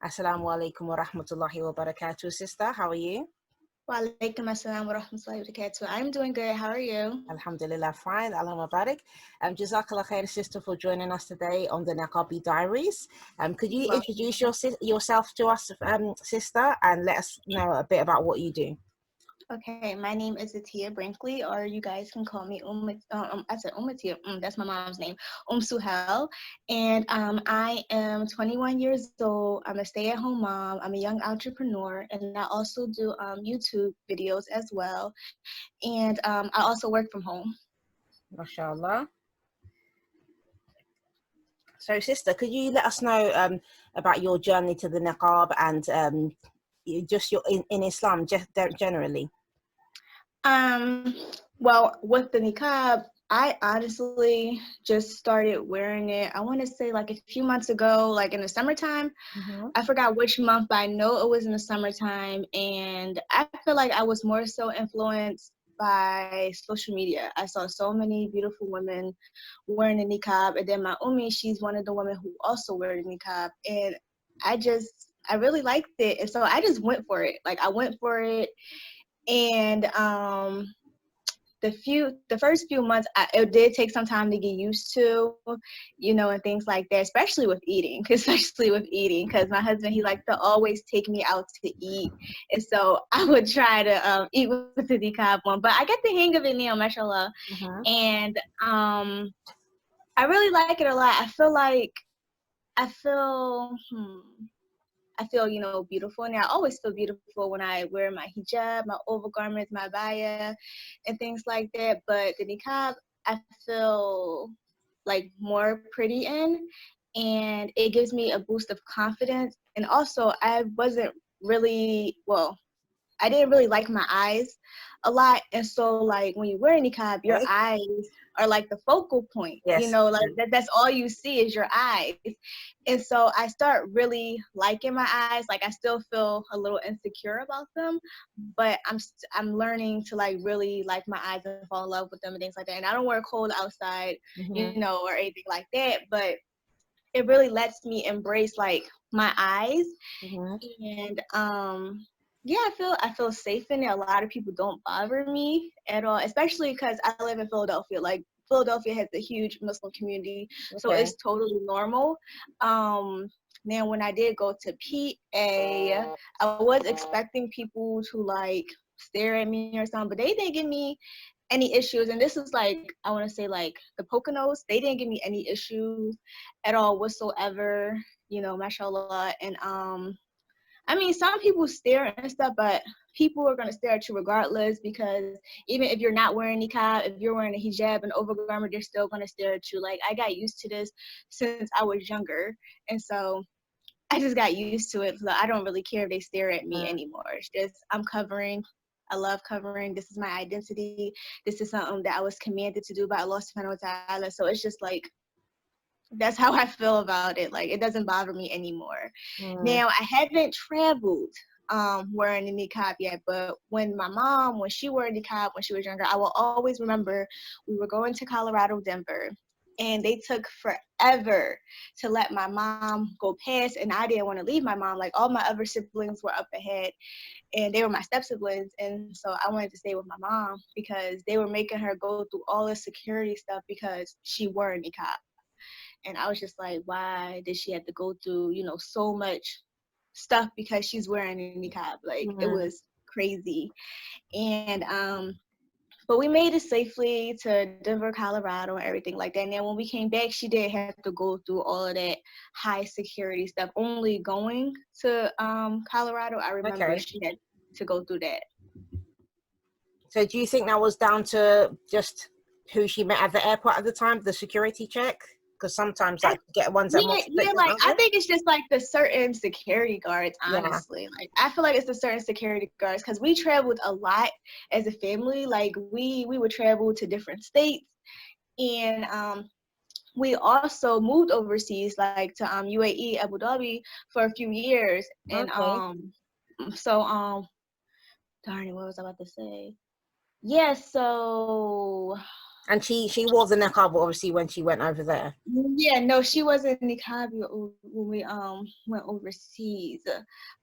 Assalamu alaikum wa rahmatullahi wa barakatuh, sister. How are you? Wa alaikum assalam wa rahmatullahi wa barakatuh. I'm doing good. How are you? Alhamdulillah, fine. Allah Mubarak. Jazakallah khair, sister, for joining us today on the Niqabi Diaries. Could you Well, introduce yourself to us, sister, and let us know a bit about what you do? okay, my name is Atiyah Brinkley, or you guys can call me I said Atiyah. That's my mom's name, Suhel. And I am 21 years old. I'm a stay-at-home mom. I'm a young entrepreneur, and I also do YouTube videos as well. And I also work from home. MashaAllah. So, sister, could you let us know about your journey to the niqab and just your in Islam, just generally? Um, well, with the niqab, I honestly just started wearing it. I want to say like a few months ago, like in the summertime. Mm-hmm. I forgot which month, but I know it was in the summertime. And I feel like I was more so influenced by social media. I saw so many beautiful women wearing the niqab. And then my she's one of the women who also wear the niqab. And I really liked it. And so I just went for it. Like I went for it. And the first few months, it did take some time to get used to, and things like that, especially with eating, because my husband, he liked to always take me out to eat. And so I would try to eat with the niqab one, but I get the hang of it now, mashallah. Mm-hmm. And I really like it a lot. I feel, beautiful. And I always feel beautiful when I wear my hijab, my overgarments, my abaya, and things like that. But the niqab, I feel like more pretty in, and it gives me a boost of confidence. And also, I didn't really like my eyes a lot. And so, like, when you wear a niqab, your Okay. eyes are like the focal point, Yes. like that's all you see is your eyes. And so I start really liking my eyes. Like, I still feel a little insecure about them, but I'm learning to like really like my eyes and fall in love with them and things like that. And I don't wear clothes outside, Mm-hmm. or anything like that, but it really lets me embrace like my eyes. Mm-hmm. And yeah, I feel safe in it. A lot of people don't bother me at all, especially because I live in Philadelphia. Like, Philadelphia has a huge Muslim community, so Okay. it's totally normal. Now when I did go to PA, I was expecting people to like stare at me or something, but they didn't give me any issues. And this is like, I want to say like the Poconos, they didn't give me any issues at all whatsoever, mashallah. And I mean, some people stare and stuff, but people are going to stare at you regardless, because even if you're not wearing niqab, if you're wearing a hijab and overgarment, they're still going to stare at you. Like, I got used to this since I was younger. And so I just got used to it. So I don't really care if they stare at me anymore. It's just, I'm covering. I love covering. This is my identity. This is something that I was commanded to do by Allah subhanahu wa ta'ala. So it's just like, that's how I feel about it. Like, it doesn't bother me anymore. Mm. Now, I haven't traveled wearing a niqab yet, but when she wore a niqab when she was younger, I will always remember we were going to Colorado, Denver, and they took forever to let my mom go past, and I didn't want to leave my mom. Like, all my other siblings were up ahead, and they were my step siblings, and so I wanted to stay with my mom because they were making her go through all this security stuff because she wore a niqab. And I was just like, why did she have to go through, so much stuff because she's wearing a niqab? Like, it Mm. was crazy. And but we made it safely to Denver, Colorado, and everything like that. And then when we came back, she didn't have to go through all of that high security stuff. Only going to Colorado, I remember Okay. she had to go through that. So do you think that was down to just who she met at the airport at the time, the security check? Because sometimes like get ones that are more Yeah, strict than like, I others. think it's just like the certain security guards, Yeah. honestly. Like, I feel like it's the certain security guards because we traveled a lot as a family. Like, we would travel to different states, and we also moved overseas, like to UAE, Abu Dhabi, for a few years. And Okay. so darn it, what was I about to say? Yeah, so And she wore the niqab obviously when she went over there. Yeah, no, she wasn't Niqabi when we went overseas.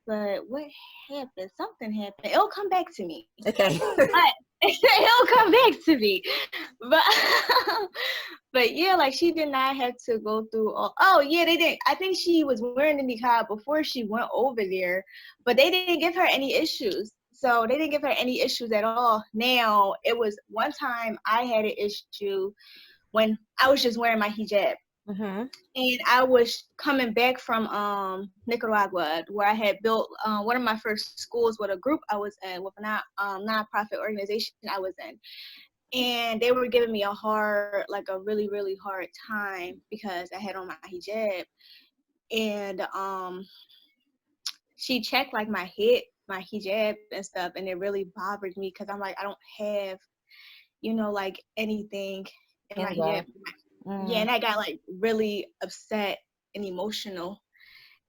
But what happened? Something happened. It'll come back to me. Okay. But it'll come back to me. But but yeah, like she did not have to go through all. Oh yeah, they didn't. I think she was wearing the niqab before she went over there, but they didn't give her any issues. So they didn't give her any issues at all. Now it was one time I had an issue when I was just wearing my hijab. Mm-hmm. And I was coming back from Nicaragua, where I had built one of my first schools with a group I was in, with a non-profit organization I was in. And they were giving me a really, really hard time because I had on my hijab. And she checked like my head, my hijab and stuff, and it really bothered me because I'm like, I don't have, like anything in my hijab. Yeah, and I got like really upset and emotional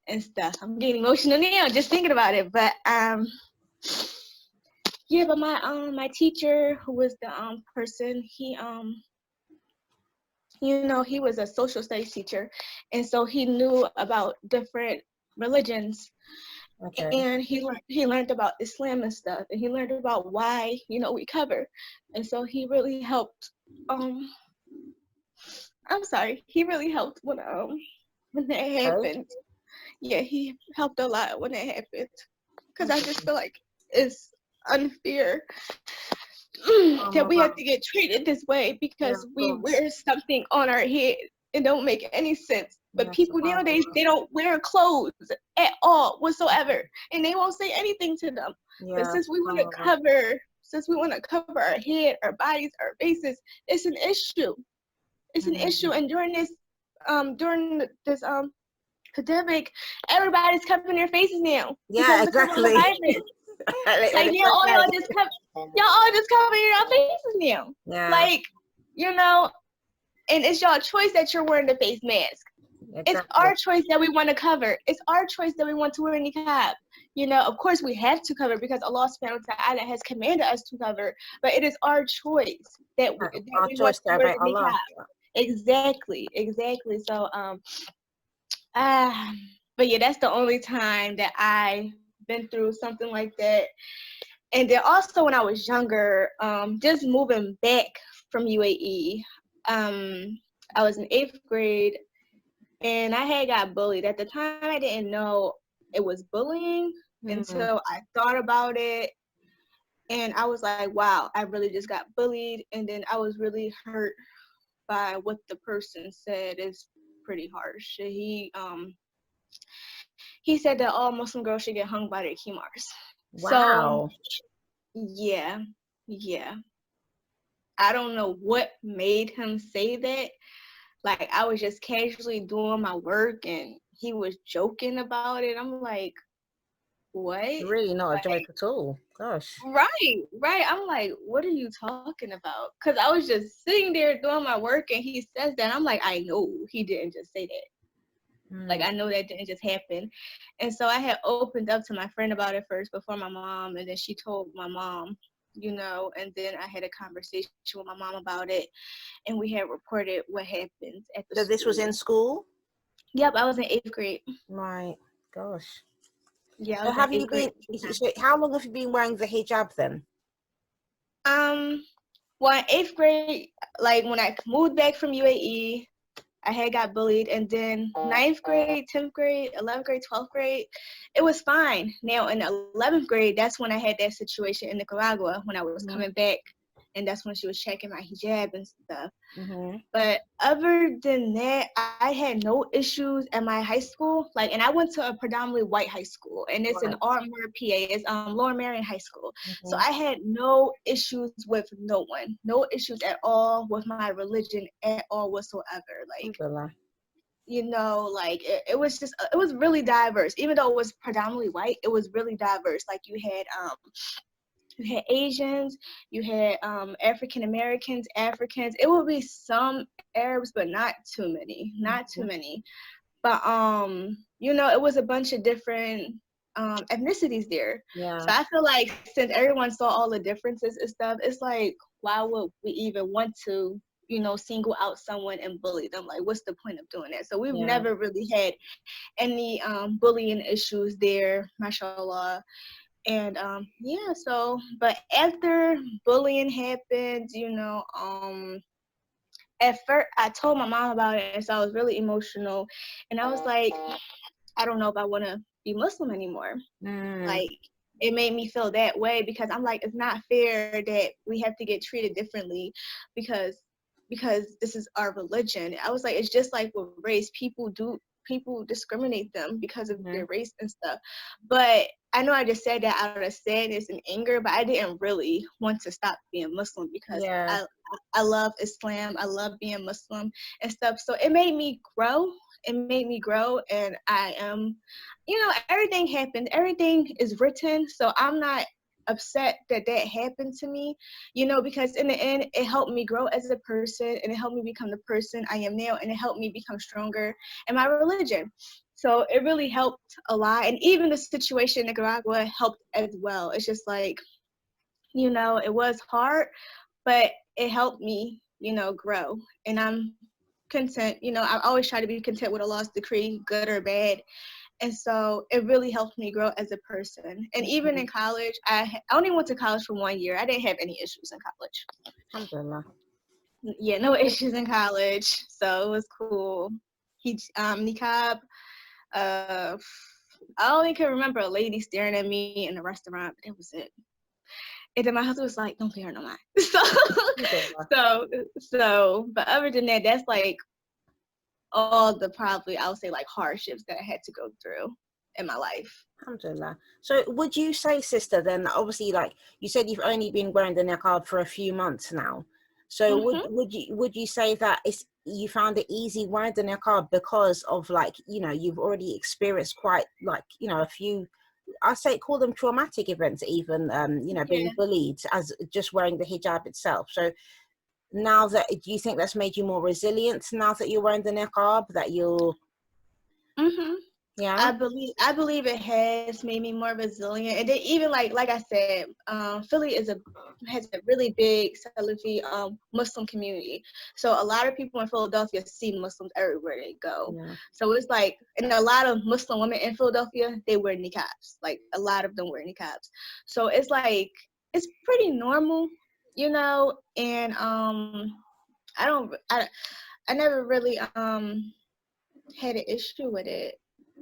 and stuff. I'm getting emotional now just thinking about it. But yeah, but my teacher, who was the person, he was a social studies teacher, and so he knew about different religions. Okay. And he learned about Islam and stuff, and he learned about why we cover, and so he really helped. I'm sorry, he really helped when that happened. Yeah, he helped a lot when it happened, because I just feel like it's unfair that we have to get treated this way because we wear something on our head. It don't make any sense. But people nowadays, they don't wear clothes at all whatsoever, and they won't say anything to them. But since we want to cover our head, our bodies, our faces, it's an issue. It's an issue. And during this pandemic, everybody's covering their faces now because of the coronavirus. Like y'all just covering your faces now. Yeah. Like, and it's y'all choice that you're wearing the face mask. Exactly. It's our choice that we want to cover. It's our choice that we want to wear niqab. Of course we have to cover because Allah subhanahu wa ta'ala has commanded us to cover, but it is our choice that we want to wear the niqab. Exactly. So but yeah, that's the only time that I've been through something like that. And then also when I was younger, just moving back from UAE, I was in 8th grade and I had got bullied. At the time, I didn't know it was bullying until I thought about it. And I was like, wow, I really just got bullied. And then I was really hurt by what the person said. It's pretty harsh. He said that all Muslim girls should get hung by their khimars. Wow. So, yeah. I don't know what made him say that. Like, I was just casually doing my work and he was joking about it. I'm like, what? Really not a joke at all. Gosh. Right. I'm like, what are you talking about? Because I was just sitting there doing my work and he says that. I'm like, I know he didn't just say that. Like, I know that didn't just happen. And so I had opened up to my friend about it first before my mom, and then she told my mom, and then I had a conversation with my mom about it, and we had reported what happened at the So this was in school? Yep, I was in 8th grade. Right. Gosh. Yeah, So have you been, so how long have you been wearing the hijab then? Well, in 8th grade, like when I moved back from UAE, I had got bullied, and then 9th grade, 10th grade, 11th grade, 12th grade, it was fine. Now in 11th grade, that's when I had that situation in Nicaragua when I was coming back, and that's when she was checking my hijab and stuff. But other than that, I had no issues at my high school. Like, and I went to a predominantly white high school, and it's in Ardmore, PA. It's Lower Merion High School. So I had no issues with no one, no issues at all with my religion at all whatsoever. Like, like it was just, it was really diverse. Even though it was predominantly white, it was really diverse. Like you had Asians, you had African Americans, Africans. It would be some Arabs, but not too many. But it was a bunch of different ethnicities there. Yeah. So I feel like since everyone saw all the differences and stuff, it's like, why would we even want to, single out someone and bully them? Like, what's the point of doing that? So we've Yeah. never really had any bullying issues there, mashallah. And yeah, so but after bullying happened, at first I told my mom about it, and so I was really emotional, and I was like, I don't know if I want to be Muslim anymore. Mm. Like, it made me feel that way, because I'm like, it's not fair that we have to get treated differently because this is our religion. I was like, it's just like with race. People discriminate them because of Mm-hmm. their race and stuff. But I know I just said that out of sadness and anger, but I didn't really want to stop being Muslim, because Yeah. I love Islam. I love being Muslim and stuff. So it made me grow. And I am, everything happened. Everything is written. So I'm not upset that happened to me, because in the end, it helped me grow as a person, and it helped me become the person I am now, and it helped me become stronger in my religion. So it really helped a lot. And even the situation in Nicaragua helped as well. It's just like, it was hard, but it helped me, grow. And I'm content. I always try to be content with Allah's decree, good or bad. And so it really helped me grow as a person. And even in college, I only went to college for 1 year. I didn't have any issues in college. Alhamdulillah. Yeah, no issues in college. So it was cool. Niqab. Uh, I only can remember a lady staring at me in a restaurant, but that was it. And then my husband was like, "Don't pay her no mind." So, Alhamdulillah. but other than that, that's like all the, probably I would say, like, hardships that I had to go through in my life. Alhamdulillah. So would you say, sister, then that obviously, like you said, you've only been wearing the niqab for a few months now. So Mm-hmm. would you say that you found it easy wearing the niqab because of, like, you've already experienced quite, like, a few, I say, call them traumatic events, even being Yeah. bullied as just wearing the hijab itself. So now that, do you think that's made you more resilient now that you're wearing the niqab, that you're, Mm-hmm. yeah? I believe it has made me more resilient. And then even like I said, Philly has a really big Salafi Muslim community. So a lot of people in Philadelphia see Muslims everywhere they go. Yeah. So it's like, and a lot of Muslim women in Philadelphia, they wear niqabs. Like, a lot of them wear niqabs. So it's like, it's pretty normal, and I don't I never really had an issue with it.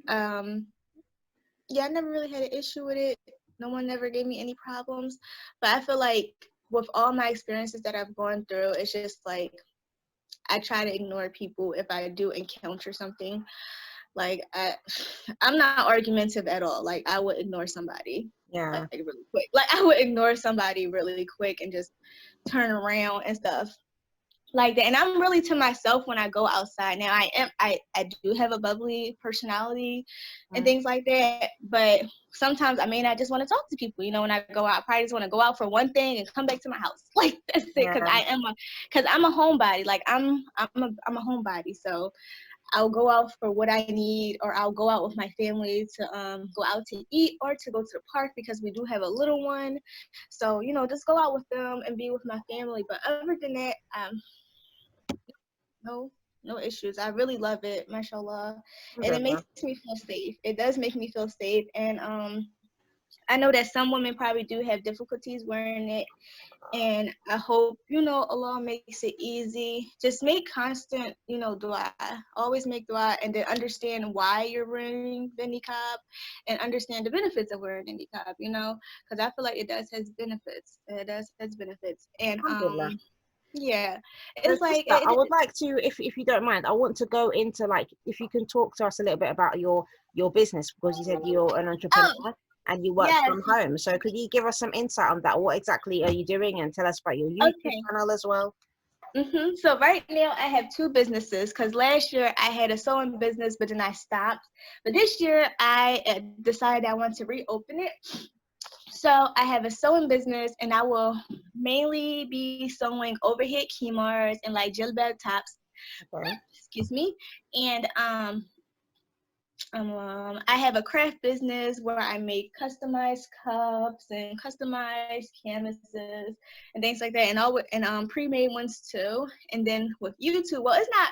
Um, yeah, I never really had an issue with it. No one ever gave me any problems. But I feel like with all my experiences that I've gone through, it's just like, I try to ignore people if I do encounter something. Like, I'm not argumentative at all. Like, I would ignore somebody, like, Yeah. really quick. Like, I would ignore somebody really quick and just turn around and stuff like that. And I'm really to myself when I go outside. Now I do have a bubbly personality and Mm. things like that, but sometimes I may not just want to talk to people, when I go out. I probably just want to go out for one thing and come back to my house. Like, that's it. Yeah. Because I'm a homebody. Like, I'm a homebody. So I'll go out for what I need, or I'll go out with my family to go out to eat, or to go to the park, because we do have a little one. So, just go out with them and be with my family. But other than that, no, no issues. I really love it, mashallah. And it Alhamdulillah. makes me feel safe. It does make me feel safe. And I know that some women probably do have difficulties wearing it. And I hope, Allah makes it easy. Just make constant, dua. Always make dua, and then understand why you're wearing the niqab, and understand the benefits of wearing the niqab, because I feel like it does has benefits. It does has benefits. And Alhamdulillah. yeah, So, it's like, sister, I would like to, if you don't mind, I want to go into, like, if you can talk to us a little bit about your business, because you said you're an entrepreneur oh, and you work yes, from home. So could you give us some insight on that? What exactly are you doing, and tell us about your YouTube okay. channel as well? So right now I have two businesses, because last year I had a sewing business, but then I stopped. But this year I decided I want to reopen it. So I have a sewing business, and I will mainly be sewing overhead khimars and, like, jilbab tops. Okay. Excuse me. And I have a craft business where I make customized cups and customized canvases and things like that, and pre-made ones too. And then with YouTube, well, it's not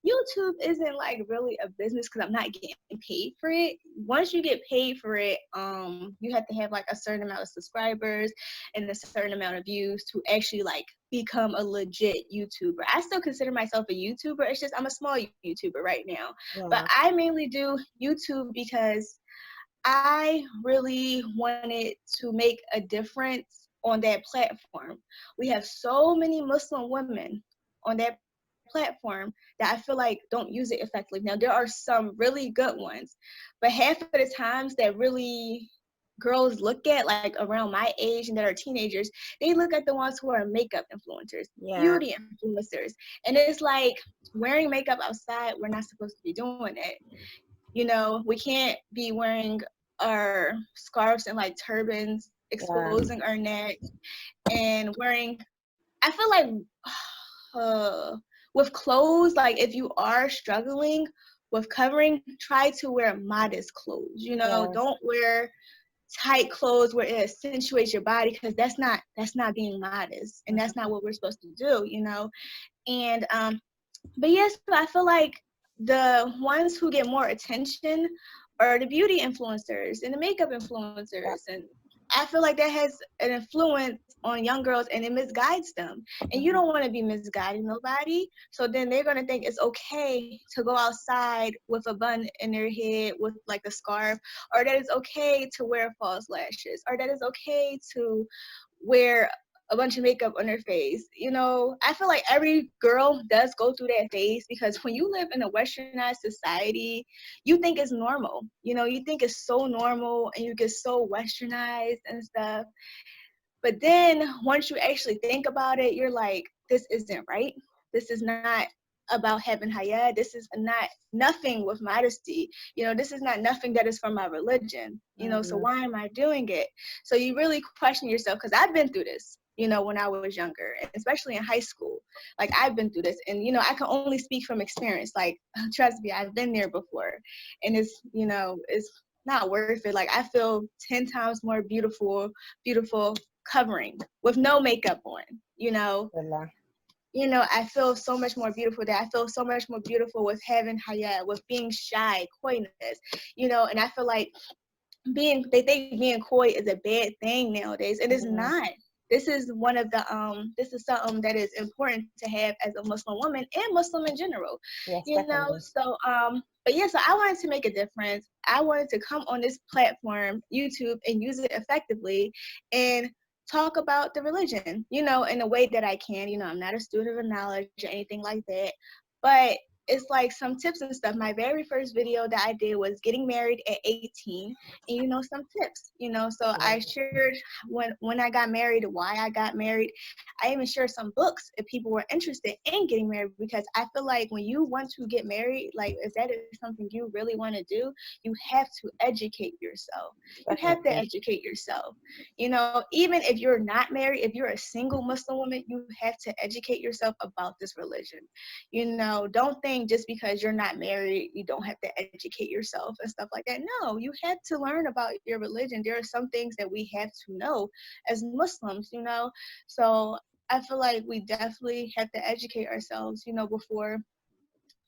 YouTube isn't like really a business because I'm not getting paid for it. Once you get paid for it, you have to have like a certain amount of subscribers and a certain amount of views to actually like become a legit YouTuber. I still consider myself a YouTuber. It's just I'm a small YouTuber right now. But Yeah. I mainly do YouTube because I really wanted to make a difference on that platform. We have so many Muslim women on that platform that I feel like don't use it effectively. Now, there are some really good ones, but half of the times that really girls look at, like around my age and that are teenagers, they look at the ones who are makeup influencers, Yeah. beauty influencers. And it's like wearing makeup outside, we're not supposed to be doing that. You know, we can't be wearing our scarves and like turbans, Yeah. exposing our neck, and wearing, I feel like with clothes, like if you are struggling with covering, try to wear modest clothes. You know, Yeah. don't wear tight clothes where it accentuates your body, because that's not being modest, and that's not what we're supposed to do, you know. And but yes, so I feel like the ones who get more attention are the beauty influencers and the makeup influencers, Yeah. and I feel like that has an influence on young girls and it misguides them. And you Mhm. don't want to be misguiding nobody. So then they're going to think it's okay to go outside with a bun in their head with like a scarf, or that it's okay to wear false lashes, or that it's okay to wear a bunch of makeup on their face. You know, I feel like every girl does go through that phase, because when you live in a westernized society, you think it's normal. You know, you think it's so normal and you get so westernized and stuff. But then once you actually think about it, you're like, this isn't right. This is not about having haya. This is not nothing with modesty. You know, this is not nothing that is from my religion. You know, so Mhm. why am I doing it? So you really question yourself, because I've been through this, you know, when I was younger, and especially in high school. Like I've been through this, and you know, I can only speak from experience. Like trust me, I've been there before, and it's, you know, it's not worth it. Like I feel 10 times more beautiful covering with no makeup on, you know. Wallah. I feel so much more beautiful there. I feel so much more beautiful with having haya, with being shy, coyness, you know. And I feel like they think being coy is a bad thing nowadays. It is Mhm. not. This is one of the this is something that is important to have as a Muslim woman and Muslim in general. Yes, You know, definitely. so but yeah, so I wanted to make a difference. I wanted to come on this platform, YouTube, and use it effectively and talk about the religion, you know, in a way that I can. You know, I'm not a student of knowledge or anything like that. But it's like some tips and stuff. My very first video that I did was getting married at 18, and you know, some tips, you know. So Yeah. I shared when I got married, why I got married. I even shared some books if people were interested in getting married, because I feel like when you want to get married, like if that is something you really want to do, you have to educate yourself. You have to Definitely. educate yourself. You know, even if you're not married, if you're a single Muslim woman, you have to educate yourself about this religion. You know, don't think just because you're not married, you don't have to educate yourself and stuff like that. No, you have to learn about your religion. There are some things that we have to know as Muslims, you know. So I feel like we definitely have to educate ourselves, you know, before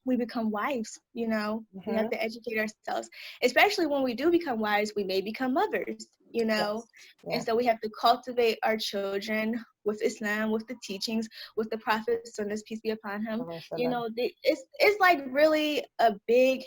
we become wives. You know, we have Mhm. to educate ourselves, especially when we do become wives. We may become mothers, you know. Yes. And Yeah. so we have to cultivate our children with Islam, with the teachings, with the Prophet, Sunnah, peace be upon him. You Salam. know, it's like really a big,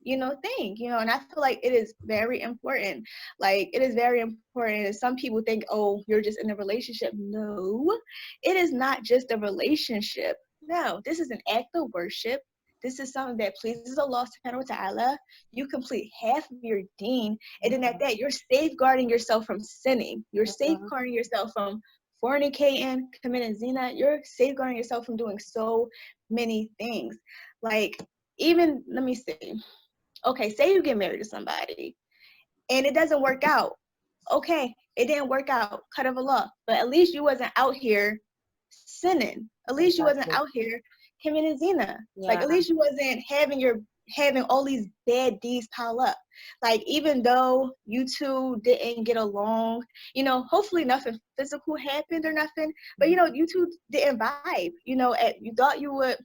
you know, thing, you know. And I feel like it is very important. Like it is very important. And some people think, oh, you're just in a relationship. No, it is not just a relationship. No, this is an act of worship. This is something that pleases Allah subhanahu wa ta'ala. You complete half of your deen, and then at Mhm. that, you're safeguarding yourself from sinning. You're Mhm. safeguarding yourself from fornicating, committing zina. You're safeguarding yourself from doing so many things. Like, even, let me see. Okay, say you get married to somebody and it doesn't work out. Okay, it didn't work out. Cut of Allah. But at least you wasn't out here sinning. At least you wasn't Exactly. out here committing zina. Like Yeah. at least you wasn't having your having all these bad deeds pile up. Like, even though you two didn't get along, hopefully nothing physical happened or nothing, but you two didn't vibe. You thought you would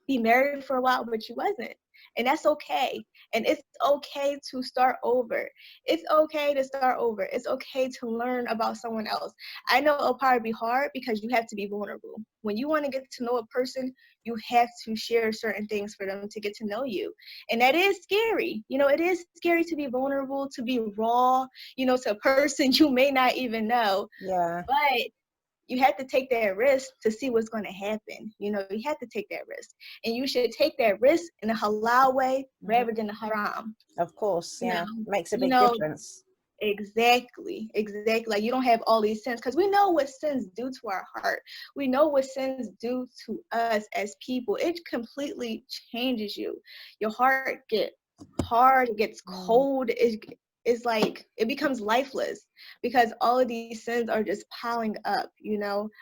be married for a while, but you wasn't. And that's okay. And it's okay to start over. It's okay to start over. It's okay to learn about someone else. I know it'll probably be hard because you have to be vulnerable. When you want to get to know a person, you have to share certain things for them to get to know you. And that is scary. It is scary to be vulnerable, to be raw, to a person you may not even know. Yeah. But you have to take that risk to see what's going to happen. You have to take that risk. And you should take that risk in a halal way rather than a haram. Of course, yeah. Makes a You big know, difference. exactly. Like, you don't have all these sins, because we know what sins do to our heart. We know what sins do to us as people. It completely changes you. Your heart gets hard, it gets cold. It's like it becomes lifeless because all of these sins are just piling up,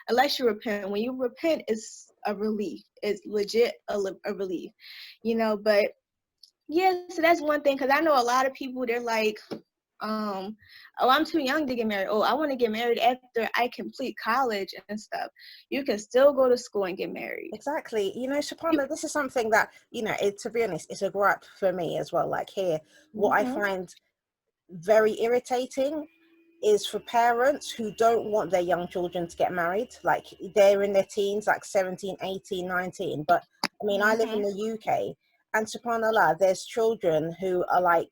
unless you repent. When you repent, it's a relief. It's legit a relief, but yeah, so that's one thing, because I know a lot of people, they're like, oh, I'm too young to get married. Oh, I want to get married after I complete college and stuff. You can still go to school and get married. Exactly. Subhanallah, this is something that, to be honest, it's a gripe for me as well. Like here, what I find very irritating is for parents who don't want their young children to get married. Like, they're in their teens, like 17, 18, 19. But I mean, I live in the UK, and subhanallah, there's children who are like,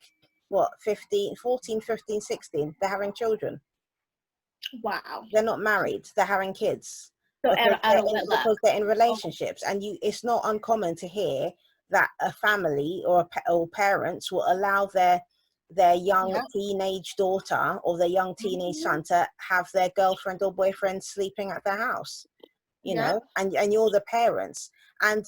what, 15, 14, 15, 16. They're having children. Wow. They're not married, they're having kids. So Because they're in relationships. And it's not uncommon to hear that a family or parents will allow their young teenage daughter or their young teenage son to have their girlfriend or boyfriend sleeping at their house, and you're the parents. And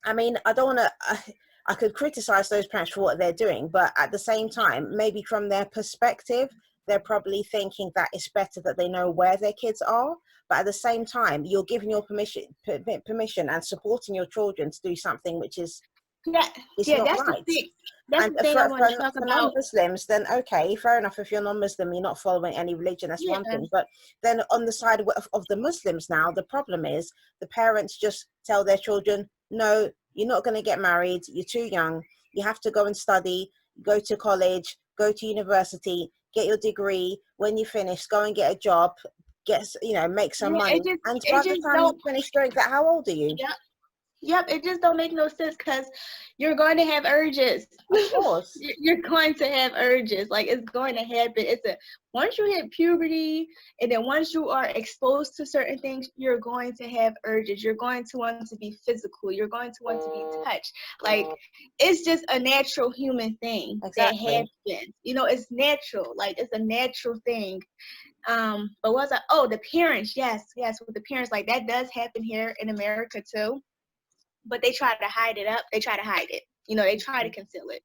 I mean, I don't want to, I could criticize those parents for what they're doing, but at the same time, maybe from their perspective, they're probably thinking that it's better that they know where their kids are. But at the same time, you're giving your permission and supporting your children to do something which is not that's right. The thing. That's the thing I want to talk about. Non-Muslims, then okay, fair enough. If you're non-Muslim, you're not following any religion, that's one thing. But then on the side of the Muslims now, the problem is the parents just tell their children, no, you're not going to get married, you're too young, you have to go and study, go to college, go to university, get your degree. When you finish, go and get a job, make some money. And by the time you finish doing that, how old are you? Yep, it just don't make no sense, because you're going to have urges. Of course. You're going to have urges. Like, it's going to happen. Once you hit puberty, and then once you are exposed to certain things, you're going to have urges. You're going to want to be physical. You're going to want to be touched. Like, it's just a natural human thing that happens. It's natural. Like, it's a natural thing. But the parents, yes, with the parents, like, that does happen here in America too. But they try to hide it up. They try to hide it. They try to conceal it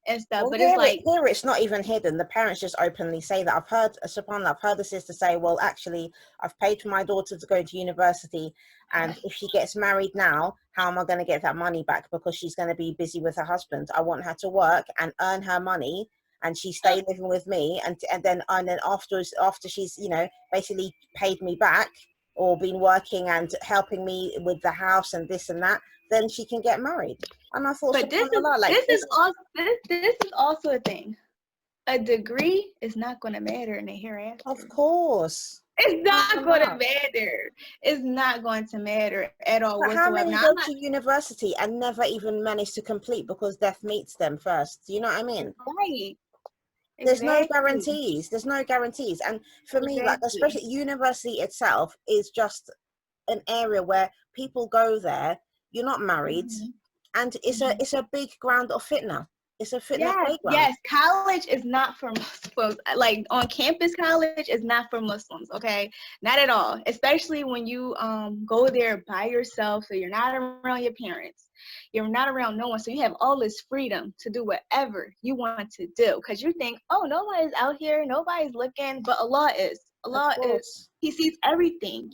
and stuff. Well, but here, it's like, here it's not even hidden. The parents just openly say that. I've heard the sister say, well, actually, I've paid for my daughter to go to university, and if she gets married now, how am I going to get that money back? Because she's going to be busy with her husband. I want her to work and earn her money, and she stay living with me, and then afterwards, after she's basically paid me back or been working and helping me with the house and this and that, then she can get married. And I thought, but this is also a thing. A degree is not going to matter in the hereafter. Of course. It's not going to matter. It's not going to matter at all. But how many go to university and never even manage to complete because death meets them first? Do you know what I mean? Right. There's no guarantees. There's no guarantees. And for me, like, especially university itself is just an area where people go there. You're not married, and it's a big ground of fitna. It's a fitna playground. Yes, college is not for Muslims. Like, on campus, college is not for Muslims. Okay, not at all. Especially when you go there by yourself, so you're not around your parents. You're not around no one, so you have all this freedom to do whatever you want to do, because you think, oh, nobody's out here, nobody's looking, but Allah is. Of Allah is, course. he sees everything,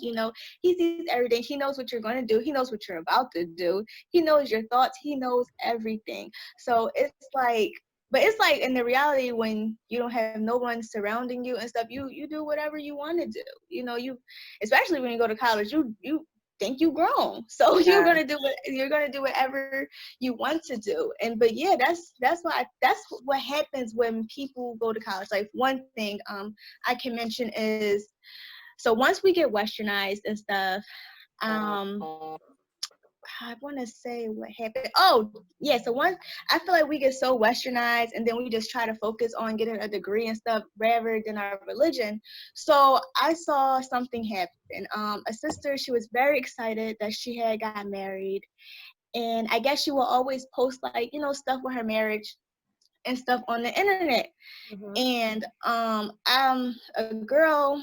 he sees everything. He knows what you're going to do. He knows what you're about to do. He knows your thoughts. He knows everything. So it's like, but it's like in the reality when you don't have no one surrounding you and stuff, you do whatever you want to do. You, especially when you go to college, you think you grown, so Yeah. you're gonna do whatever you want to do. And but yeah, that's what happens when people go to college. Like one thing I can mention is, so once we get westernized and stuff, I want to say what happened. Oh, yeah. So once I feel like we get so westernized and then we just try to focus on getting a degree and stuff rather than our religion. So I saw something happen. A sister, she was very excited that she had got married. And I guess she will always post like, stuff with her marriage and stuff on the internet. Mm-hmm. And a girl,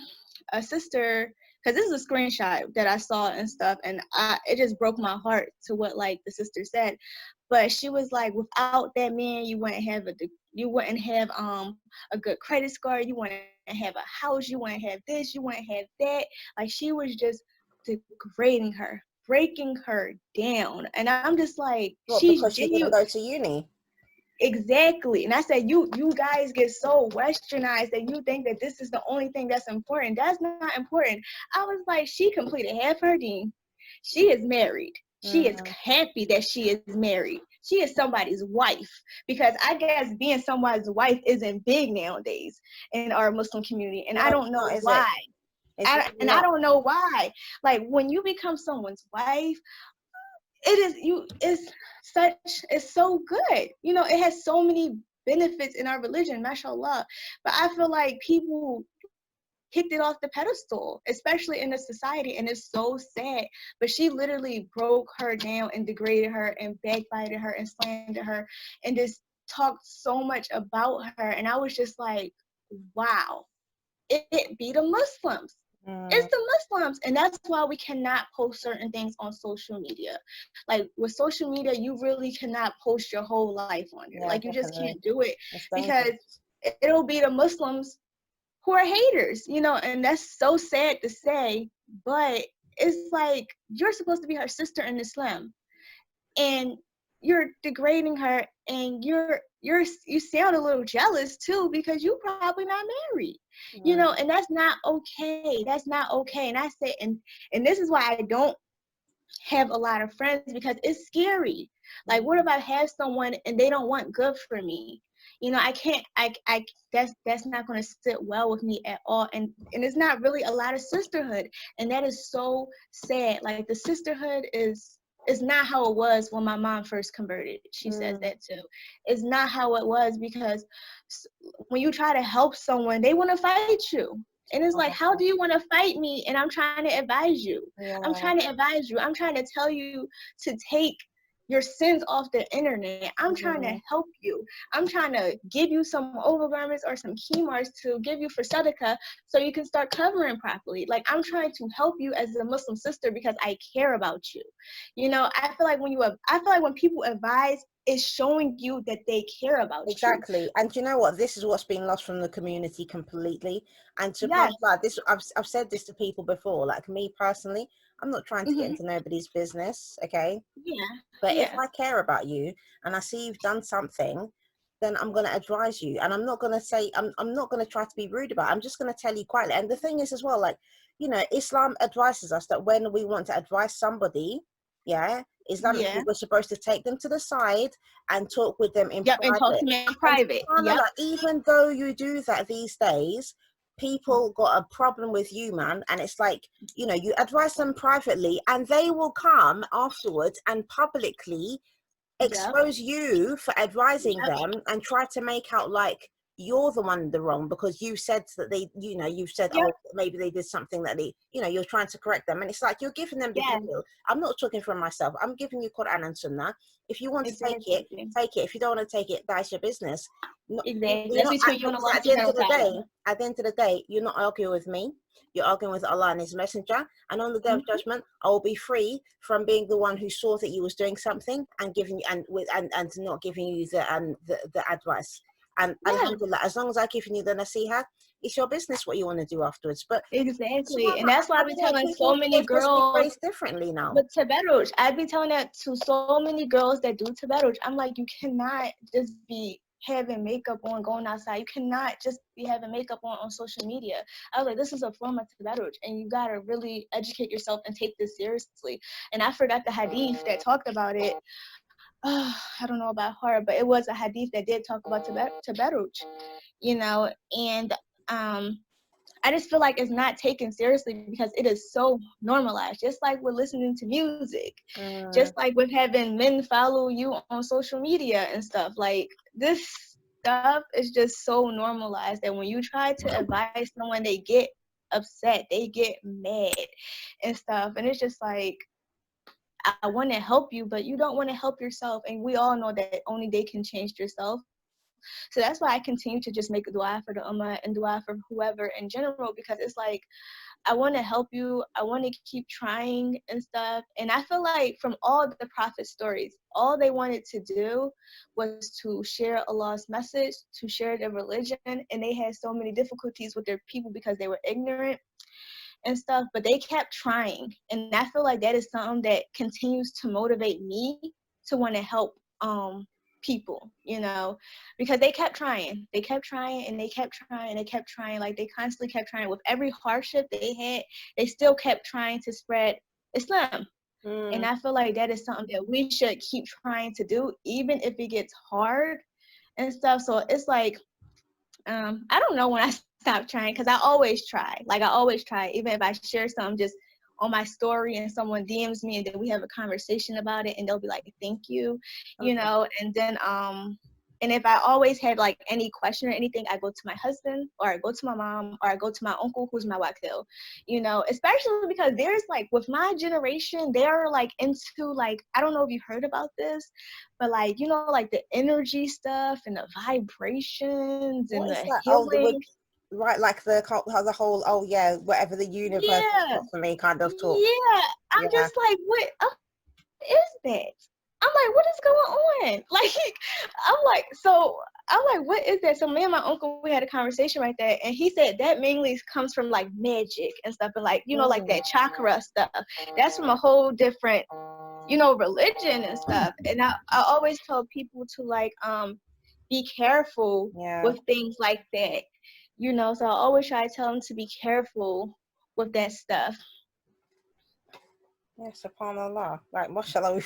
a sister, because this is a screenshot that I saw and stuff, and it just broke my heart to what like the sister said. But she was like, without that man, you wouldn't have a good credit score, you wouldn't have a house, you wouldn't have this, you wouldn't have that. Like she was just degrading her, breaking her down, and I'm just like, What, she's because she didn't genuine. go to uni? Exactly. And I said, you guys get so westernized that you think that this is the only thing that's important. That's not important. I was like, she completed half her deen. She is married. She is Mm. happy that she is married. She is somebody's wife. Because I guess being somebody's wife isn't big nowadays in our Muslim community. And No, I it's don't know not, is it? why. It's really And I not. don't know why. Like when you become someone's wife, such it's so good. It has so many benefits in our religion, mashallah. But I feel like people kicked it off the pedestal, especially in this society, and it's so sad. But she literally broke her down and degraded her and backbited her and slandered her and just talked so much about her. And I was just like, wow, it be the Muslims. It's Mm. the Muslims. And that's why we cannot post certain things on social media. Like with social media, you really cannot post your whole life on there. Yeah, Like you just definitely. can't do it It's because dangerous. it'll be the Muslims who are haters, and that's so sad to say, but it's like you're supposed to be her sister in Islam and you're degrading her and you sound a little jealous too because you probably not married, Mm. and that's not okay. That's not okay. And I say, and this is why I don't have a lot of friends, because it's scary. Like what if I have someone and they don't want good for me? I can't, I that's not going to sit well with me at all. And it's not really a lot of sisterhood, and that is so sad. Like the sisterhood is not how it was when my mom first converted. She says Mm. that too. It's not how it was, because when you try to help someone, they want to fight you. And it's like, how do you want to fight me? And I'm trying to advise you. I'm Yeah, trying to advise you. I'm trying to tell you to take your sins off the internet. I'm trying to mm, help you. I'm trying to give you some overgarments or some kimars to give you for sadaqah so you can start covering properly. Like I'm trying to help you as a Muslim sister because I care about you. I feel like when people advise, it's showing you that they care about you. exactly. And you know what? This is what's been lost from the community completely. And Yes. subhanAllah, this I've said this to people before. Like me personally, I'm not trying to get Hmm. into nobody's business, okay? Yeah. But if Yeah. I care about you and I see you've done something, then I'm going to advise you. And I'm not going to say, I'm not going to try to be rude about it. I'm just going to tell you quietly. And the thing is as well, like, Islam advises us that when we want to advise somebody, yeah, Islamically, Yeah. we're supposed to take them to the side and talk with them in Yep. And talk private. to me in And private. Yep. subhanAllah, even though you do that these days, people got a problem with you, man. And it's like, you advise them privately and they will come afterwards and publicly Yep. expose you for advising Yep. them and try to make out like you're the one in the wrong because you said that you've said, Yep. oh, maybe they did something that you're trying to correct them. And it's like, you're giving them the Yeah. deal. I'm not talking for myself. I'm giving you Quran and Sunnah. If you want to take it, Exactly. take it. If you don't want to take it, that's your business. No, Exactly. That's between you and because Allah at the end subhanahu of the wa ta'ala. day, you're not arguing with me. You're arguing with Allah and His Messenger, and on the Day of Mm-hmm. Judgment, I will be free from being the one who saw that you was doing something and giving you and not giving you the advice. And Yes, alhamdulillah, as long as I give you the nasiha, it's your business what you want to do afterwards. But exactly. And subhanallah, that's why I I be don't know, telling so people, many they've just been girls raised differently now. with tabarruj. I be telling that to so many girls that do tabarruj. I'm like, you cannot just be having makeup on going outside. You cannot just be having makeup on social media. I was like, this is a form of tabarruj, and you gotta really educate yourself and take this seriously. And I forgot the hadith that talked about it. I don't know about her, but it was a hadith that did talk about tabarruj, you know, and um I just feel like it's not taken seriously because it is so normalized. Just like with listening to music, just like with having men follow you on social media and stuff. Like this stuff is just so normalized that when you try to advise someone, they get upset, they get mad and stuff. And it's just like, I want to help you, but you don't want to help yourself. And we all know that only they can change yourself. So that's why I continue to just make a dua for the ummah and dua for whoever in general, because it's like, I want to help you. I want to keep trying and stuff. And I feel like from all the prophet stories, all they wanted to do was to share Allah's message, to share their religion. And they had so many difficulties with their people because they were ignorant and stuff, but they kept trying. And I feel like that is something that continues to motivate me to want to help people, you know, because they kept trying. They kept trying and they kept trying. They kept trying. Like they constantly kept trying. With every hardship they had, they still kept trying to spread Islam. And I feel like that is something that we should keep trying to do, even if it gets hard and stuff. So it's like, I don't know when I stopped trying, because I always try. Like I always try, even if I share something just on my story and someone DMs me and then we have a conversation about it and they'll be like, thank you, you know. And then and if I always had like any question or anything, I go to my husband or I go to my mom or I go to my uncle who's my wakil, you know, especially because there's like with my generation, they're like into like, I don't know if you heard about this, but like, you know, like the energy stuff and the vibrations and What is the that? Oh, the wood, healing. right? Like the whole, oh yeah, whatever the universe has Yeah, got for me kind of talk. yeah. I'm Yeah. just like, what is that? I'm like, what is going on? Like, I'm like, so I'm like, what is that? So me and my uncle, we had a conversation right there, and he said that mainly comes from like magic and stuff, and like, you know, like that chakra stuff. That's from a whole different, you know, religion and stuff. And I always tell people to like be careful Yeah. with things like that. You know, so I always try to tell them to be careful with that stuff. Yeah, subhanallah. Like, mashallah,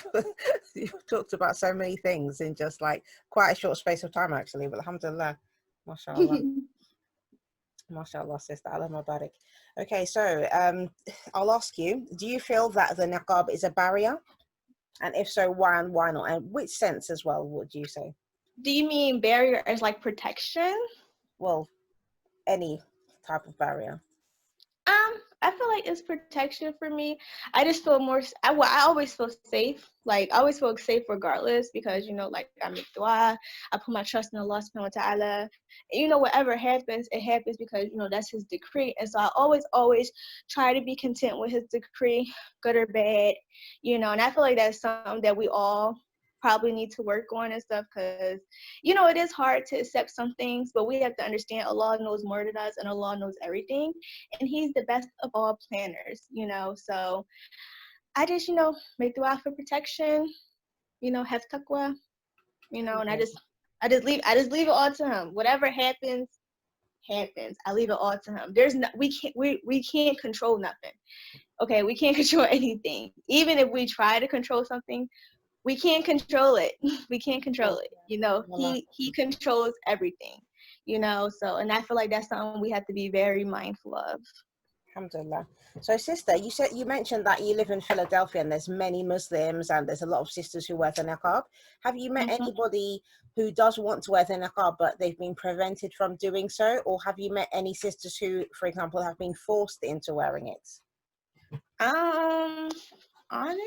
you've talked about so many things in just like quite a short space of time, actually. But alhamdulillah, mashallah, mashallah, sister, Allah Mubarak. Okay, so I'll ask you, do you feel that the niqab is a barrier? And if so, why and why not? And which sense as well, would you say? Do you mean barrier as like protection? Well, any type of barrier. I feel like it's protection for me. I just feel more. I always feel safe. Like I always feel safe regardless, because you know, like I make dua, I put my trust in Allah Subhanahu wa Taala. And, you know, whatever happens, it happens because you know that's His decree. And so I always try to be content with His decree, good or bad. You know, and I feel like that's something that we all probably need to work on and stuff, because you know it is hard to accept some things, but we have to understand Allah knows more than us and Allah knows everything, and He's the best of all planners, you know. So I just, you know, make dua for protection, you know, have taqwa, you know, and I just leave it all to Him. Whatever happens, happens. I leave it all to Him. There's no, we can't control nothing. Okay, we can't control anything. Even if we try to control something, we can't control it. We can't control it. You know, he controls everything. You know, so, and I feel like that's something we have to be very mindful of. Alhamdulillah. So, sister, you mentioned that you live in Philadelphia and there's many Muslims and there's a lot of sisters who wear the niqab. Have you met Mm-hmm. anybody who does want to wear the niqab but they've been prevented from doing so? Or have you met any sisters who, for example, have been forced into wearing it? Honestly,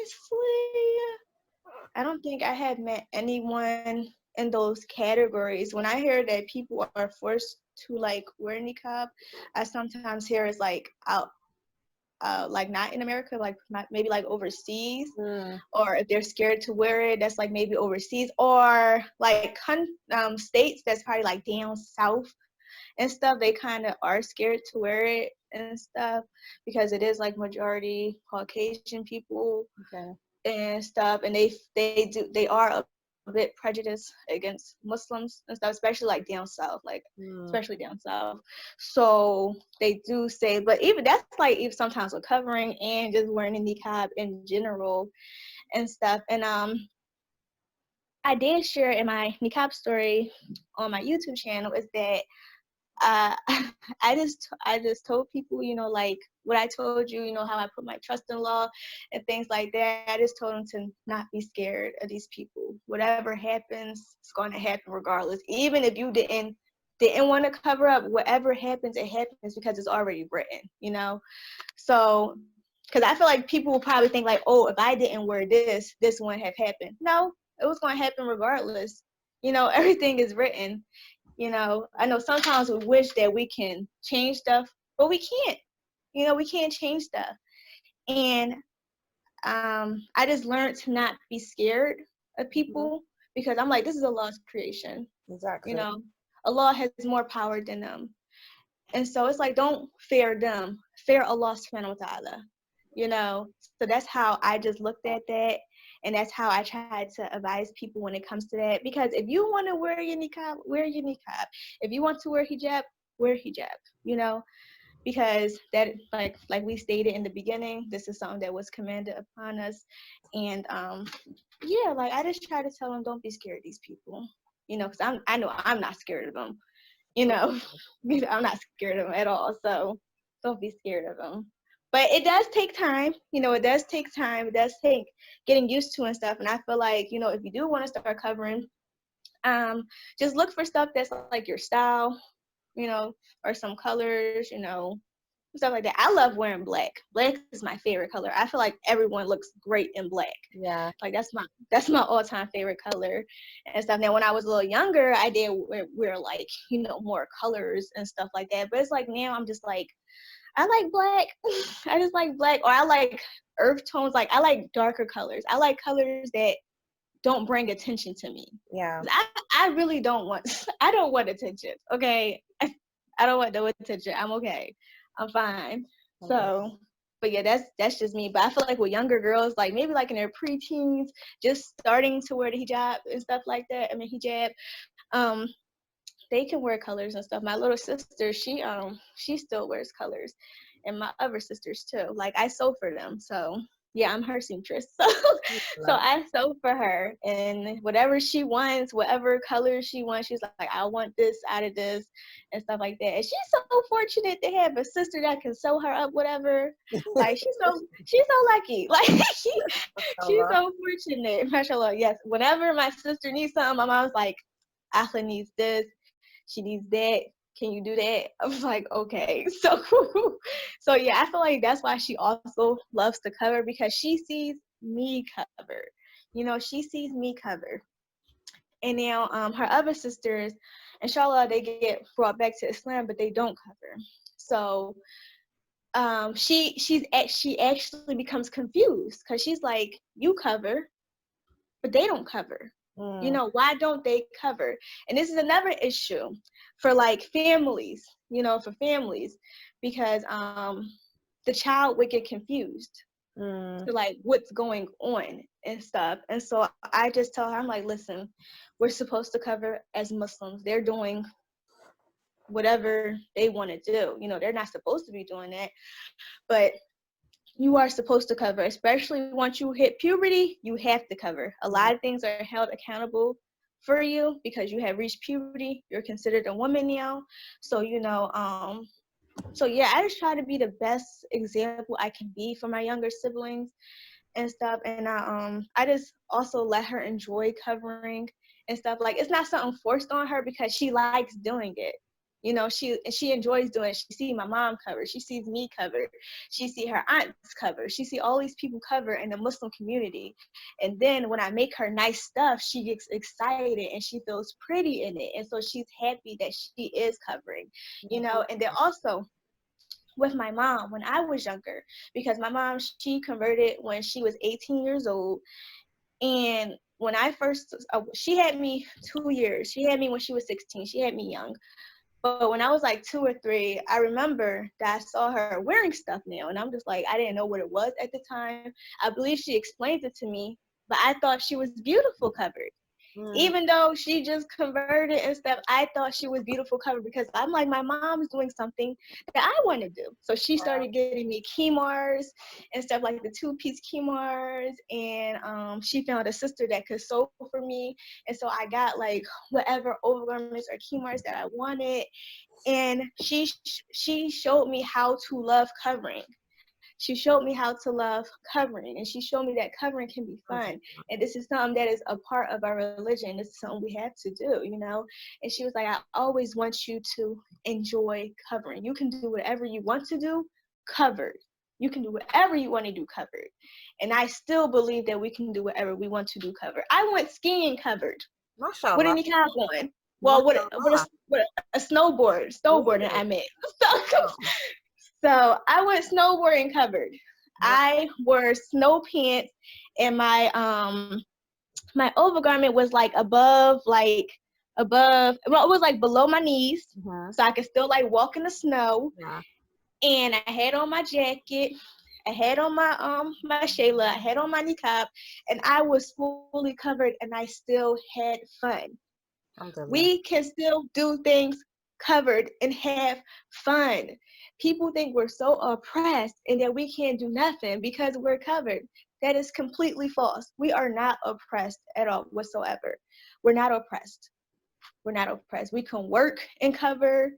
I don't think I have met anyone in those categories. When I hear that people are forced to like wear niqab, I sometimes hear it's like out like not in America, like not, maybe like overseas, Mm. or if they're scared to wear it, that's like maybe overseas, or like states that's probably like down south and stuff. They kind of are scared to wear it and stuff because it is like majority Caucasian people Okay. and stuff, and they are a bit prejudiced against Muslims and stuff, especially like down south, like Mm. especially down south. So they do say, but even that's like even sometimes with covering and just wearing a niqab in general and stuff. And I did share in my niqab story on my YouTube channel is that uh, I just told people, like what I told you, how I put my trust in law and things like that. I just told them to not be scared of these people. Whatever happens, it's going to happen regardless. Even if you didn't want to cover up, whatever happens, it happens because it's already written. So, because I feel like people will probably think like, oh, if I didn't wear this wouldn't have happened. No, it was going to happen regardless. Everything is written. I know sometimes we wish that we can change stuff, but we can't. We can't change stuff. And I just learned to not be scared of Mhm. people because I'm like, this is Allah's creation. Exactly. Allah has more power than them. And so it's like, don't fear them, fear Allah subhanahu wa ta'ala. So that's how I just looked at that. And that's how I try to advise people when it comes to that. Because if you want to wear your niqab, wear your niqab. If you want to wear hijab, because that, like we stated in the beginning, this is something that was commanded upon us. And yeah, like I just try to tell them, don't be scared of these people, because I know I'm not scared of them. you know, I'm not scared of them at all. So don't be scared of them. But it does take time. It does take time. It does take getting used to and stuff. And I feel like, if you do want to start covering, just look for stuff that's like your style, or some colors, stuff like that. I love wearing black. Black is my favorite color. I feel like everyone looks great in black. Yeah. Like that's my all-time favorite color and stuff. Now when I was a little younger, I did wear like, more colors and stuff like that. But it's like now I'm just like, I like black. I just like black, or I like earth tones. Like I like darker colors. I like colors that don't bring attention to me. Yeah. I really don't want I don't want attention. Okay. I don't want no attention. I'm okay. I'm fine. Okay. So, but yeah, that's just me. But I feel like with younger girls, like maybe like in their preteens, just starting to wear the hijab and stuff like that. I mean hijab, um, they can wear colors and stuff. My little sister, she still wears colors, and my other sisters too. Like I sew for them, so yeah, I'm her seamstress. So Like, I sew for her, and whatever she wants, whatever color she wants, she's like, I want this out of this, and stuff like that. And she's so fortunate to have a sister that can sew her up, whatever. Like she's so lucky. Like she's mashallah. so fortunate. Mashallah. Yes. Whenever my sister needs something, my mom's like, Ahla needs this. She needs that. Can you do that? I was like, okay. So yeah, I feel like that's why she also loves to cover, because she sees me cover. She sees me cover. And now her other sisters, inshallah, they get brought back to Islam, but they don't cover. So she actually becomes confused because she's like, you cover, but they don't cover. Mm. Why don't they cover? And this is another issue for like families, for families, because the child would get confused Mm. to like what's going on and stuff. And so I just tell her, I'm like, listen, we're supposed to cover as Muslims. They're doing whatever they want to do. They're not supposed to be doing that, but you are supposed to cover, especially once you hit puberty. You have to cover. A lot of things are held accountable for you because you have reached puberty. You're considered a woman now. So so yeah, I just try to be the best example I can be for my younger siblings and stuff. And I just also let her enjoy covering and stuff. Like it's not something forced on her because she likes doing it. She enjoys doing it. She sees my mom cover. She sees me cover. She see her aunts cover. She see all these people cover in the Muslim community. And then when I make her nice stuff, she gets excited and she feels pretty in it. And so she's happy that she is covering. And then also with my mom when I was younger, because my mom, she converted when she was 18 years old. And when I first, she had me 2 years. She had me when she was 16. She had me young. But when I was like 2 or 3, I remember that I saw her wearing stuff now. And I'm just like, I didn't know what it was at the time. I believe she explained it to me, but I thought she was beautiful covered. Even though she just converted and stuff, I thought she was beautiful covered, because I'm like, my mom's doing something that I want to do. So she started getting me kimars and stuff, like the 2-piece kimars, and she found a sister that could sew for me, and so I got like whatever overgarments or kimars that I wanted. And she showed me how to love covering. She showed me how to love covering, and she showed me that covering can be fun. And this is something that is a part of our religion. This is something we have to do, you know? And she was like, I always want you to enjoy covering. You can do whatever you want to do covered. You can do whatever you want to do covered. And I still believe that we can do whatever we want to do covered. I went skiing covered. With a niqab on. Well, with a snowboarding, I meant. So I went snowboarding covered. I wore snow pants, and my overgarment was like above, well, it was like below my knees, so I could still like walk in the snow. And I had on my jacket, I had on my shayla, I had on my niqab, and I was fully covered, and I still had fun. We can still do things covered and have fun. People think we're so oppressed and that we can't do nothing because we're covered. That is completely false. We are not oppressed at all whatsoever. We're not oppressed. We're not oppressed. We can work and cover.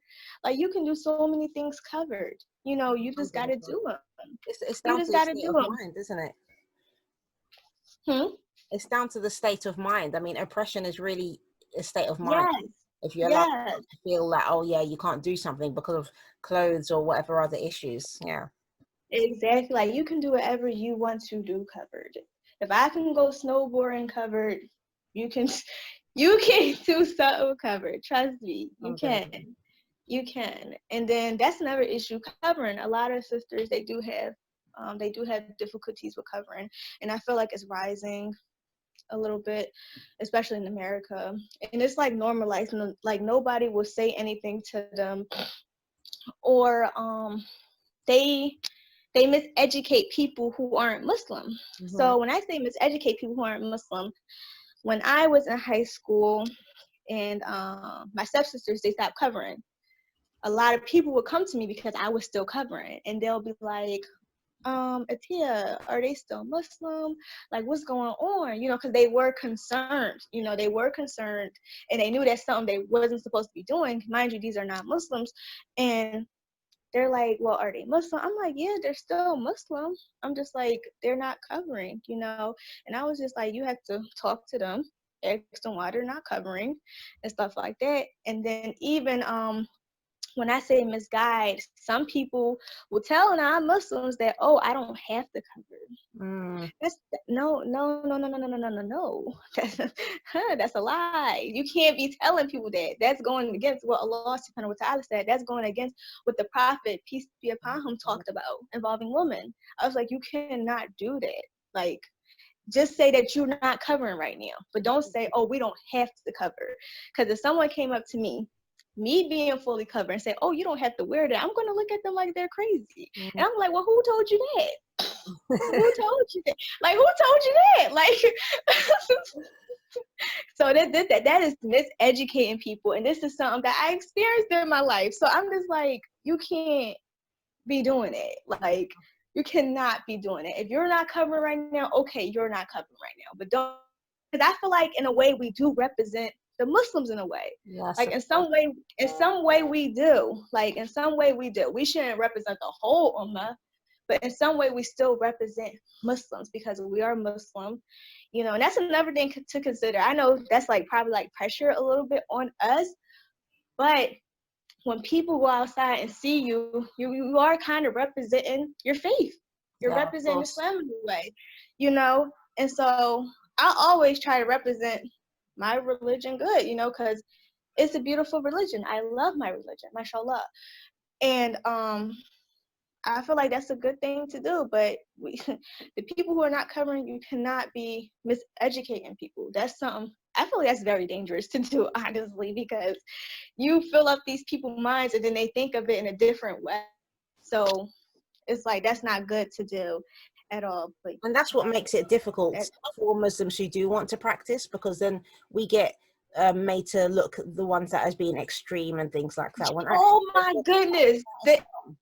Like, you can do so many things covered. You know, you just got to do them. It's down to the state of mind, isn't it? It's down to the state of mind. I mean, oppression is really a state of mind. Yes. If you're allowed to feel like, oh yeah, you can't do something because of clothes or whatever other issues. Yeah. Exactly. Like, you can do whatever you want to do covered. If I can go snowboarding covered, you can do something covered. Trust me, you can. You can. And then that's another issue, covering. A lot of sisters, they do have difficulties with covering, and I feel like it's rising a little bit, especially in America. And it's like normalized, like nobody will say anything to them, or they miseducate people who aren't Muslim. So when I say miseducate people who aren't Muslim, when I was in high school and my stepsisters, they stopped covering, a lot of people would come to me because I was still covering, and they'll be like, Atiyah, are they still Muslim? Like, what's going on? You know, because they were concerned. You know, they were concerned, and they knew that's something they wasn't supposed to be doing. Mind you, these are not Muslims, and they're like, well, are they Muslim? I'm like, yeah, they're still Muslim. I'm just like, they're not covering, you know? And I was just like, you have to talk to them, ask them why they're not covering and stuff like that. And then even when I say misguide, some people will tell non-Muslims that, oh, I don't have to cover. That's no. That's a lie. You can't be telling people that. That's going against what Allah subhanahu wa ta'ala said. That's going against what the Prophet, peace be upon him, talked about involving women. I was like, you cannot do that. Like, just say that you're not covering right now, but don't say, oh, we don't have to cover. Because if someone came up to me being fully covered, and say, oh, you don't have to wear that, I'm going to look at them like they're crazy. And I'm like, well, who told you that? Who told you that? Like, who told you that? Like, so that is miseducating people. And this is something that I experienced in my life. So I'm just like, you can't be doing it. Like, you cannot be doing it. If you're not covering right now, okay, you're not covering right now. But don't, because I feel like in a way we do represent the Muslims in a way. Yes, like in some way we do. Like in some way we do. We shouldn't represent the whole ummah, but in some way we still represent Muslims because we are Muslim. You know, and that's another thing to consider. I know that's like probably like pressure a little bit on us, but when people go outside and see you, you are kind of representing your faith. You're representing Islam in a way, you know? And so I always try to represent my religion good, you know, because it's a beautiful religion. I love my religion, mashallah. And I feel like that's a good thing to do, but the people who are not covering, you cannot be miseducating people. That's something, I feel like that's very dangerous to do, honestly, because you fill up these people's minds and then they think of it in a different way. So it's like, that's not good to do at all. But And that's what makes it difficult for Muslims who do want to practice, because then we get made to look the ones that as being extreme and things like that. When oh my goodness,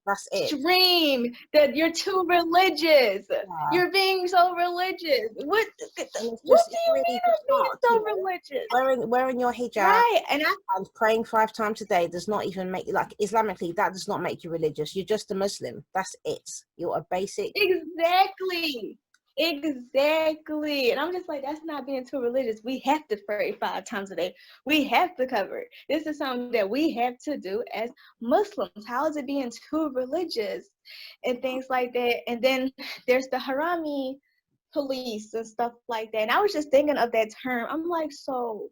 that's it. Extreme, that you're too religious. Yeah. You're being so religious. What do you Really mean I'm being dark, so you know? religious? Wearing your hijab, Right, and praying 5 times a day does not even make you, like, Islamically, that does not make you religious. You're just a Muslim. That's it. You're a basic. Exactly. And I'm just like, that's not being too religious. We have to pray 5 times a day. We have to cover it. This is something that we have to do as Muslims. How is it being too religious and things like that? And then there's the harami police and stuff like that. And I was just thinking of that term. I'm like, so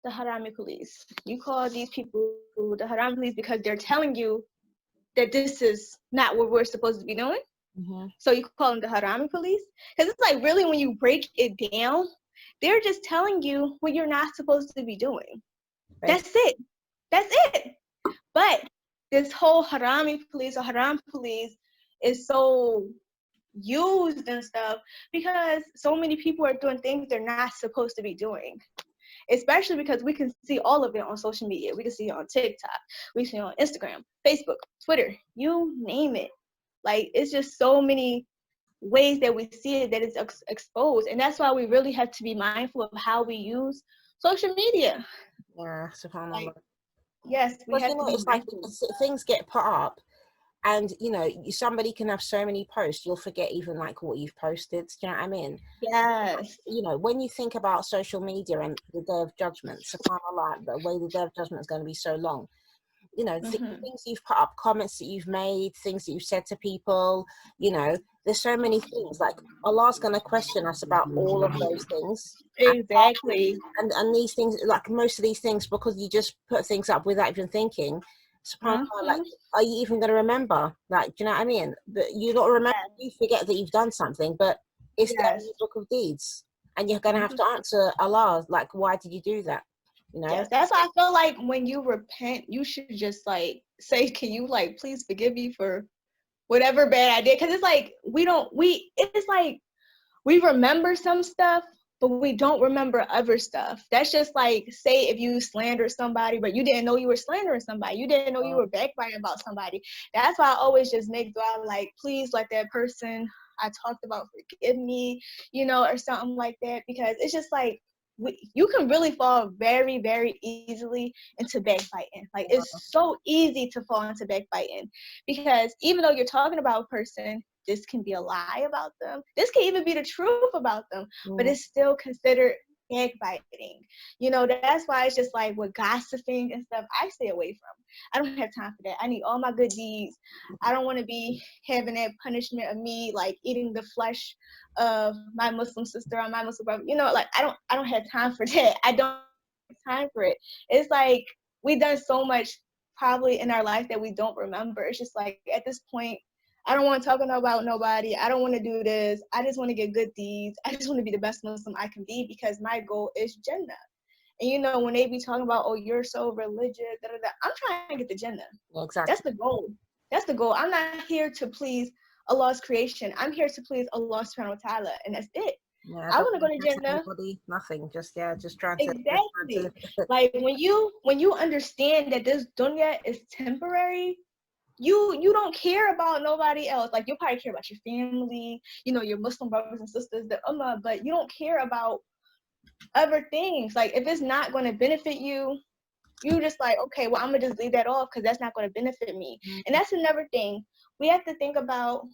the harami police, you call these people the harami police because they're telling you that this is not what we're supposed to be doing. Mm-hmm. So you call them the harami police? Because it's like, really, when you break it down, they're just telling you what you're not supposed to be doing. Right. That's it. But this whole harami police or haram police is so used and stuff because so many people are doing things they're not supposed to be doing. Especially because we can see all of it on social media. We can see it on TikTok. We see it on Instagram, Facebook, Twitter, you name it. Like, it's just so many ways that we see it that it's exposed. And that's why we really have to be mindful of how we use social media. Yeah, subhanAllah. Like, yes, we have to be mindful. Like things get put up, and somebody can have so many posts, you'll forget even like what you've posted. Do you know what I mean? Yes. When you think about social media and the day of judgment, subhanAllah, the way the day of judgment is going to be so long. Things you've put up, comments that you've made, things that you've said to people, there's so many things. Like, Allah's going to question us about all of those things. Exactly. And these things, like most of these things, because you just put things up without even thinking, subhanAllah, like, are you even going to remember? Like, do you know what I mean? But you don't remember, you forget that you've done something, but it's there in the book of deeds. And you're going to have to answer Allah, like, why did you do that? Yes, that's why I feel like when you repent, you should just like say, can you like please forgive me for whatever bad I did? Because it's like it's like we remember some stuff, but we don't remember other stuff. That's just like, say if you slander somebody, but you didn't know you were slandering somebody. You didn't know you were backbiting about somebody. That's why I always just make dua, like, please let that person I talked about forgive me, or something like that. Because it's just like, you can really fall very, very easily into backbiting. Like, it's so easy to fall into backbiting because even though you're talking about a person, this can be a lie about them. This can even be the truth about them, but it's still considered backbiting. That's why it's just like with gossiping and stuff, I stay away from. I don't have time for that. I need all my good deeds. I don't want to be having that punishment of me like eating the flesh of my Muslim sister or my Muslim brother. Like, I don't have time for that. I don't have time for it. It's like we've done so much probably in our life that we don't remember. It's just like at this point, I don't want to talk about nobody. I don't want to do this. I just want to get good deeds. I just want to be the best Muslim I can be because my goal is Jannah. And when they be talking about, oh, you're so religious, I'm trying to get the Jannah. Exactly. That's the goal. That's the goal. I'm not here to please Allah's creation. I'm here to please Allah subhanahu wa ta'ala, and that's it. Yeah, I want to go to Jannah. Nothing. Just trying to. Exactly. Like when you understand that this dunya is temporary, you don't care about nobody else. Like, you'll probably care about your family, your Muslim brothers and sisters, the ummah, but you don't care about other things. Like, if it's not going to benefit you, you just like, okay, well, I'm gonna just leave that off because that's not going to benefit me. And that's another thing. We have to think about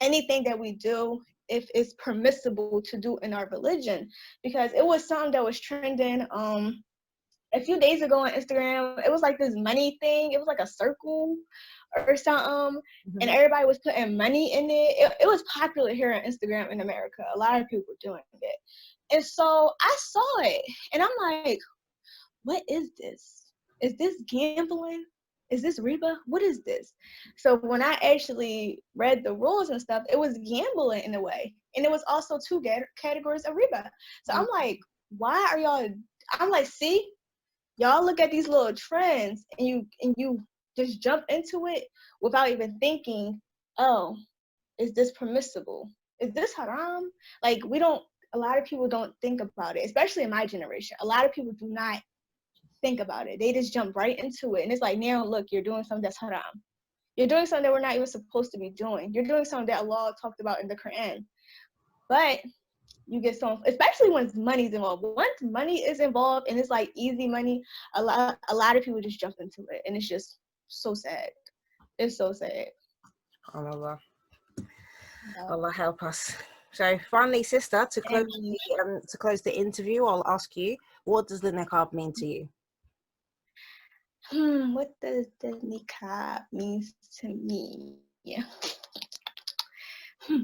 anything that we do if it's permissible to do in our religion, because it was something that was trending a few days ago on Instagram. It was like this money thing. It was like a circle or something, and everybody was putting money in it. It was popular here on Instagram in America. A lot of people were doing it. And so I saw it, and I'm like, what is this? Is this gambling? is this riba? What is this? So when I actually read the rules and stuff, it was gambling in a way. And it was also two categories of riba. So I'm like, why are y'all, I'm like, see, y'all look at these little trends and you just jump into it without even thinking, oh, is this permissible? Is this haram? Like, a lot of people don't think about it, especially in my generation. A lot of people do not think about it. They just jump right into it. And it's like, now look, you're doing something that's haram. You're doing something that we're not even supposed to be doing. You're doing something that Allah talked about in the Quran. But you get so, especially when money's involved. Once money is involved and it's like easy money, a lot of people just jump into it. And it's just so sad. It's so sad. Allah. Allah help us. So finally, sister, to close the interview, I'll ask you, what does the niqab mean to you? What does the niqab mean to me? Yeah.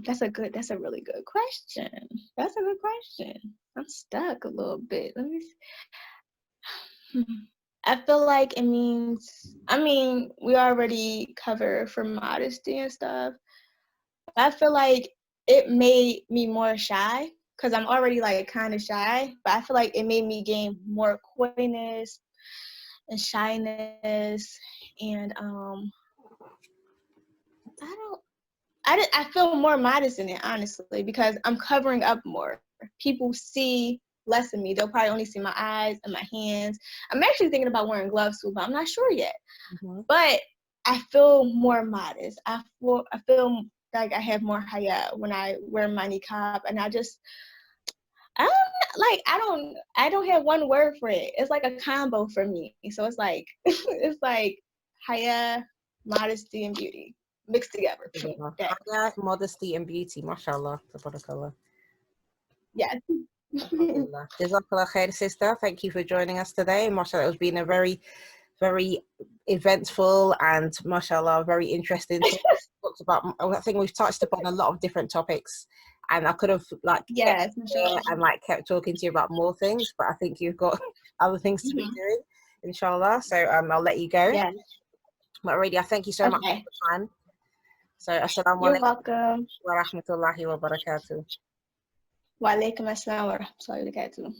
That's a really good question. That's a good question. I'm stuck a little bit. Let me see. I feel like it means, I mean, we already covered for modesty and stuff. I feel like it made me more shy because I'm already like kind of shy, but I feel like it made me gain more coyness and shyness, and I feel more modest in it, honestly, because I'm covering up more. People see less of me. They'll probably only see my eyes and my hands. I'm actually thinking about wearing gloves too, but I'm not sure yet. But I feel more modest. I feel like I have more haya when I wear my niqab, and I don't have one word for it. It's like a combo for me. So it's like it's like haya, modesty, and beauty mixed together. Haya, modesty, and beauty. MashaAllah. Tabarakallah. Yes. Jazakallah khair, sister. Thank you for joining us today. MashaAllah, it's been a very, very eventful and MashaAllah, very interesting talks about. I think we've touched upon a lot of different topics, and I could have and kept talking to you about more things, but I think you've got other things to be doing, inshallah. So I'll let you go. Yes. But really, I thank you so much for your time. So assalamu alaikum. You're welcome. Wa rahmatullahi wa barakatuh. Wa alaikum assalam wa rahmatullahi wa barakatuh.